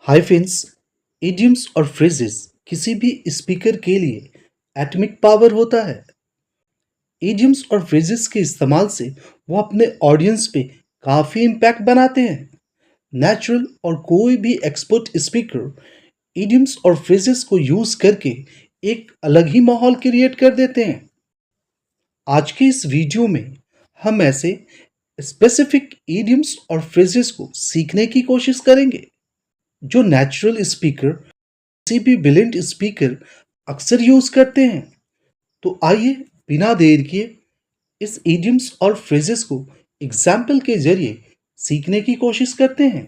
Hi friends, idioms और phrases किसी भी स्पीकर के लिए एटॉमिक पावर होता है। इडियम्स और फ्रेजेस के इस्तेमाल से वो अपने ऑडियंस पे काफ़ी इम्पैक्ट बनाते हैं। नेचुरल और कोई भी एक्सपर्ट स्पीकर इडियम्स और फ्रेजेस को यूज़ करके एक अलग ही माहौल क्रिएट कर देते हैं। आज के इस वीडियो में हम ऐसे स्पेसिफिक इडियम्स और फ्रेजेस को सीखने की कोशिश करेंगे जो नेचुरल स्पीकर किसी भी ब्रिलियंट स्पीकर अक्सर यूज करते हैं। तो आइए बिना देर किए इस इडियम्स और फ्रेजेस को एग्जाम्पल के जरिए सीखने की कोशिश करते हैं।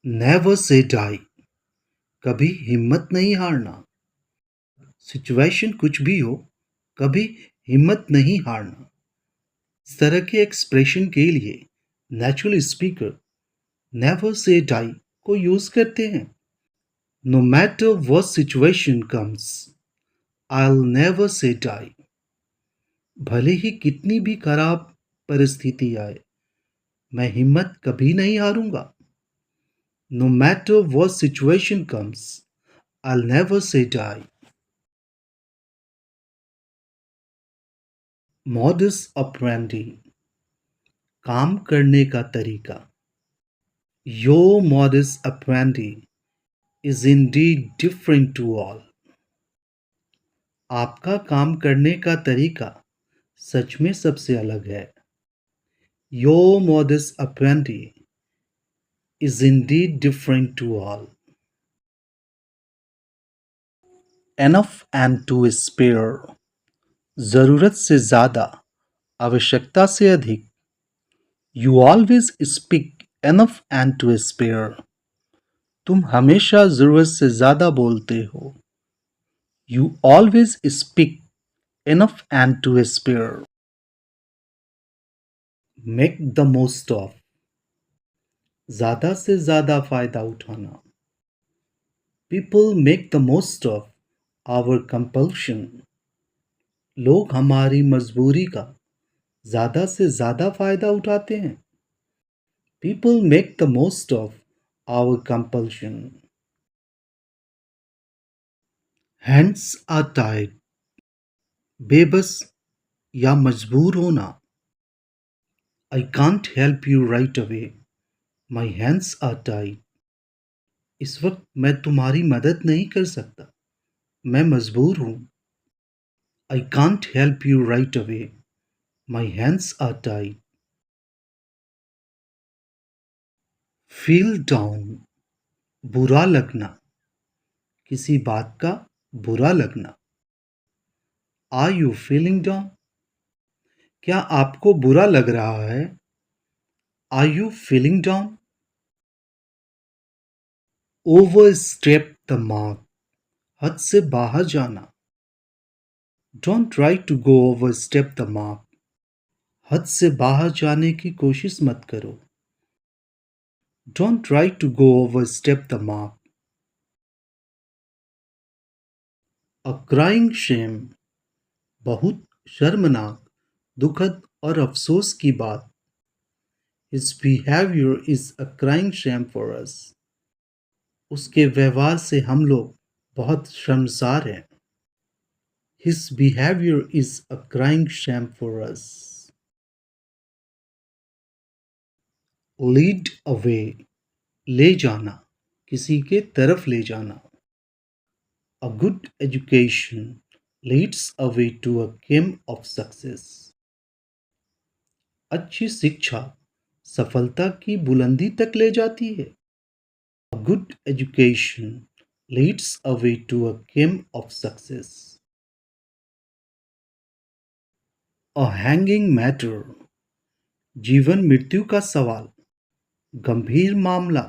नेवर से डाई, कभी हिम्मत नहीं हारना। सिचुएशन कुछ भी हो, कभी हिम्मत नहीं हारना। इस तरह के एक्सप्रेशन के लिए natural speaker never say die को यूज करते हैं। No matter what situation comes, I'll never say die. भले ही कितनी भी खराब परिस्थिति आए, मैं हिम्मत कभी नहीं हारूंगा। No matter what situation comes, I'll never say die. Modus operandi, काम करने का तरीका। Your modus operandi is indeed different to all. आपका काम करने का तरीका सच में सबसे अलग है। Your modus operandi is indeed different to all. Enough and to spare, ज़रूरत से ज़्यादा, आवश्यकता से अधिक। You always speak enough and to spare, तुम हमेशा ज़रूरत से ज़्यादा बोलते हो। You always speak enough and to spare. Make the most of, ज़्यादा से ज़्यादा फ़ायदा उठाना। People make the most of our compulsion, लोग हमारी मजबूरी का ज़्यादा से ज़्यादा फ़ायदा उठाते हैं। People make the most of our compulsion. Hands are tied, बेबस या मजबूर होना। I can't help you right away. My hands are tied. इस वक्त मैं तुम्हारी मदद नहीं कर सकता, मैं मजबूर हूँ। I can't help you right away. My hands are tied. Feel down, बुरा लगना, किसी बात का बुरा लगना। Are you feeling down? क्या आपको बुरा लग रहा है? Are you feeling down? Overstep the mark, हद से बाहर जाना। Don't try to go overstep the mark. हद से बाहर जाने की कोशिश मत करो। Don't try to go overstep the mark. A crying shame, बहुत शर्मनाक, दुखद और अफसोस की बात। His behavior is a crying shame for us. उसके व्यवहार से हम लोग बहुत शर्मसार हैं। His behavior is a crying shame for us. Lead away, ले जाना, किसी के तरफ ले जाना। A good education leads away to a game of success. अच्छी शिक्षा सफलता की बुलंदी तक ले जाती है। A good education leads away to a game of success. A hanging matter, जीवन मृत्यु का सवाल, गंभीर मामला।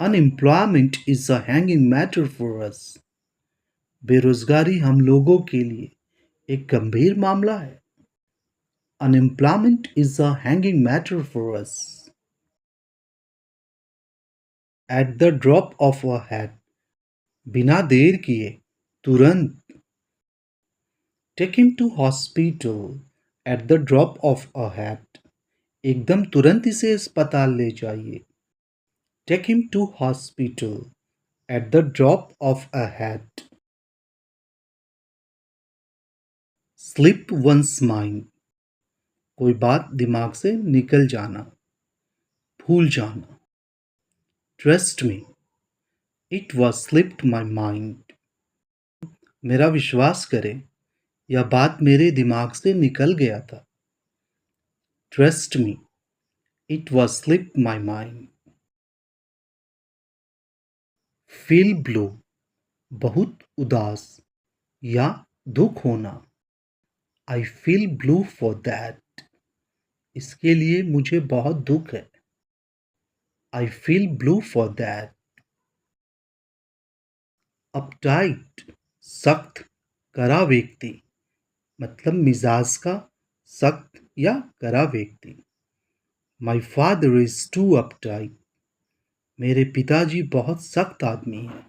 Unemployment is a hanging matter for us. बेरोजगारी हम लोगों के लिए एक गंभीर मामला है। Unemployment is a hanging matter for us. At the drop of a hat, बिना देर किए, तुरंत। Take him to hospital at the drop of a hat, एकदम तुरंत इसे अस्पताल ले जाइए। Take him to hospital at the drop of a hat. Slip one's mind. कोई बात दिमाग से निकल जाना, भूल जाना. Trust me, it was slipped my mind. मेरा विश्वास करें, यह बात मेरे दिमाग से निकल गया था. Trust me, it was slipped my mind. Feel blue, बहुत उदास या दुख होना. I feel blue for that. इसके लिए मुझे बहुत दुख है. I feel blue for that. Uptight, सख्त, कड़ा व्यक्ति. मतलब मिजाज का सख्त या कड़ा व्यक्ति. My father is too uptight. मेरे पिताजी बहुत सख्त आदमी हैं.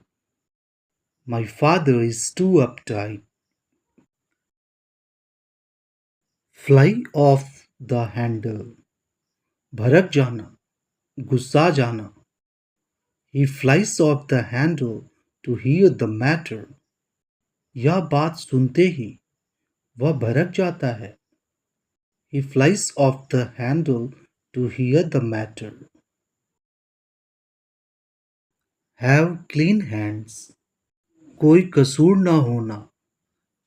My father is too uptight. Fly off the handle. भड़क जाना, गुस्सा जाना. He flies off the handle to hear the matter. यह बात सुनते ही वह भड़क जाता है. He flies off the handle to hear the matter. Have clean hands. कोई कसूर न होना,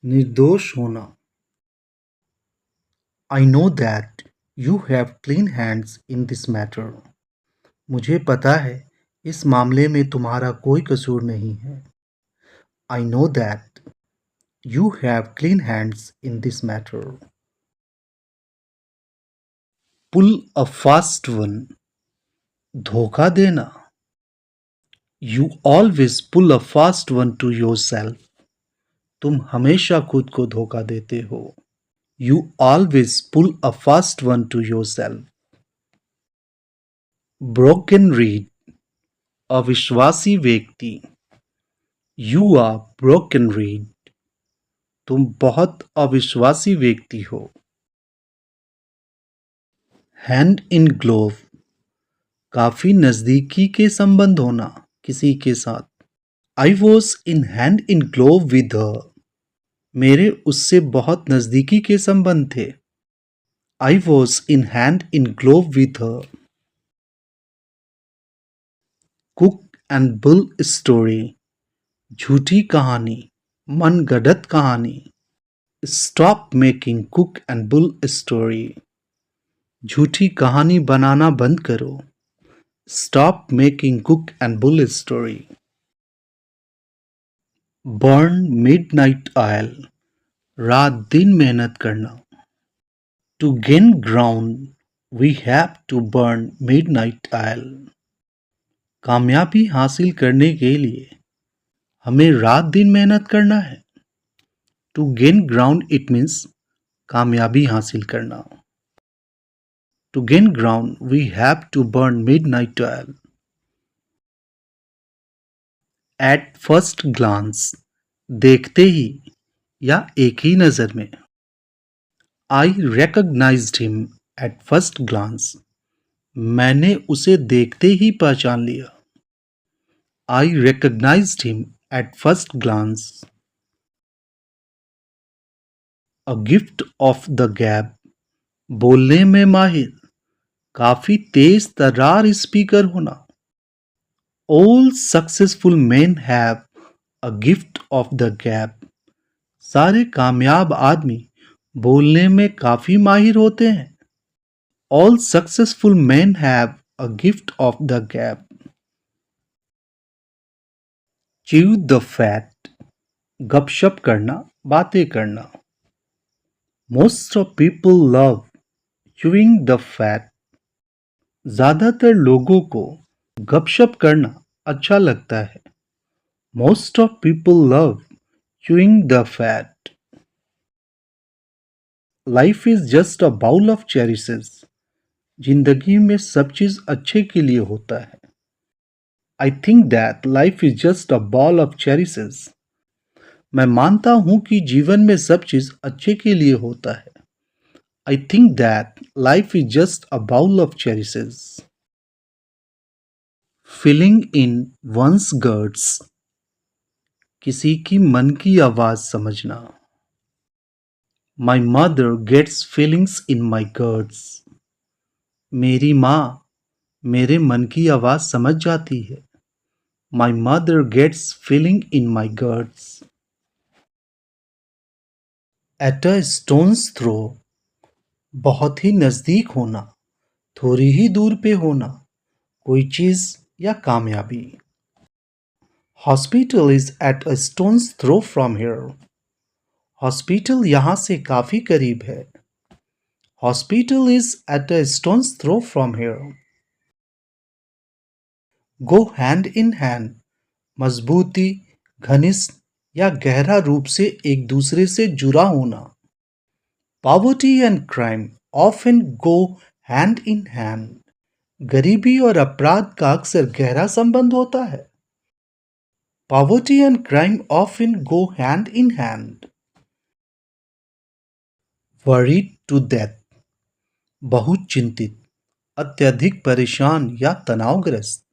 निर्दोष होना. I know that you have clean hands in this matter. मुझे पता है इस मामले में तुम्हारा कोई कसूर नहीं है. I know that you have clean hands in this matter. Pull a fast one. धोखा देना. You always pull a fast one to yourself. तुम हमेशा खुद को धोखा देते हो. You always pull a fast one to yourself. Broken reed. अविश्वासी व्यक्ति. You are broken reed. तुम बहुत अविश्वासी व्यक्ति हो. Hand in glove. काफी नजदीकी के संबंध होना किसी के साथ. I was in hand in glove with her. मेरे उससे बहुत नजदीकी के संबंध थे. I was in hand in glove with her. Cook and bull story. झूठी कहानी, मनगढ़ंत कहानी. Stop making cook and bull story. झूठी कहानी बनाना बंद करो. Stop making cook and bull story. Burn midnight oil. रात दिन मेहनत करना. To gain ground, we have to burn midnight oil. कामयाबी हासिल करने के लिए हमें रात दिन मेहनत करना है. To gain ground it means कामयाबी हासिल करना. To gain ground, we have to burn midnight oil. At first glance, देखते ही या एक ही नजर में. I recognized him at first glance. मैंने उसे देखते ही पहचान लिया. I recognized him at first glance. A gift of the gab. बोलने में माहिर, काफी तेज तर्रार स्पीकर होना. All successful men have a gift of the gab. सारे कामयाब आदमी बोलने में काफी माहिर होते हैं. All successful men have a gift of the gab. Chew the fat. गपशप करना, बातें करना. Most of people love chewing the fat. ज्यादातर लोगों को गपशप करना अच्छा लगता है. Most of people love chewing the fat. Life is just a bowl of cherries. जिंदगी में सब चीज अच्छे के लिए होता है. I think that life is just a ball of cherries. मैं मानता हूं कि जीवन में सब चीज अच्छे के लिए होता है. I think that life is just a bowl of cherries. Filling in one's guts. किसी की मन की आवाज समझना. My mother gets feelings in my guts. मेरी माँ मेरे मन की आवाज समझ जाती है. My mother gets feeling in my guts. At a stone's throw. बहुत ही नजदीक होना, थोड़ी ही दूर पे होना, कोई चीज या कामयाबी. Hospital is at a stone's throw from here. Hospital यहाँ से काफी करीब है. Hospital is at a stone's throw from here. Go hand in hand. मजबूती, घनिष्ठ या गहरा रूप से एक दूसरे से जुड़ा होना. Poverty and crime often go hand in hand. गरीबी और अपराध का अक्सर गहरा संबंध होता है. Poverty and crime often go hand in hand. Worried to death. बहुत चिंतित, अत्यधिक परेशान या तनावग्रस्त.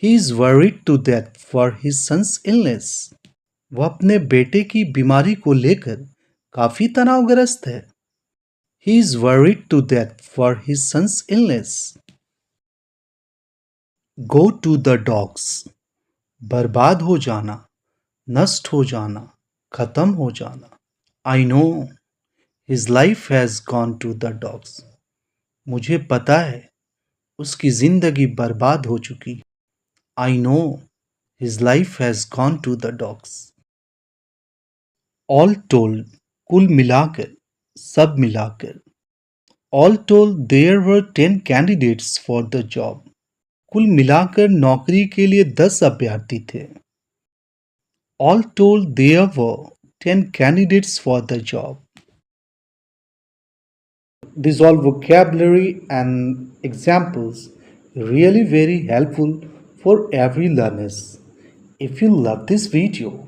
He is worried to death for his son's illness. वह अपने बेटे की बीमारी को लेकर काफी तनावग्रस्त है. He is worried to death for his son's illness. Go to the dogs. बर्बाद हो जाना, नष्ट हो जाना, खत्म हो जाना. I know his life has gone to the dogs. मुझे पता है उसकी जिंदगी बर्बाद हो चुकी. I know his life has gone to the dogs. All told, कुल मिलाकर, सब मिलाकर. All told, there were 10 candidates for the job. कुल मिलाकर नौकरी के लिए 10 अभ्यर्थी थे. All told, there were 10 candidates for the job. These all vocabulary and examples really very helpful for every learners. If you love this video,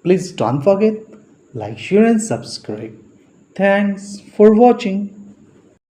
please don't forget like, share and subscribe. Thanks for watching.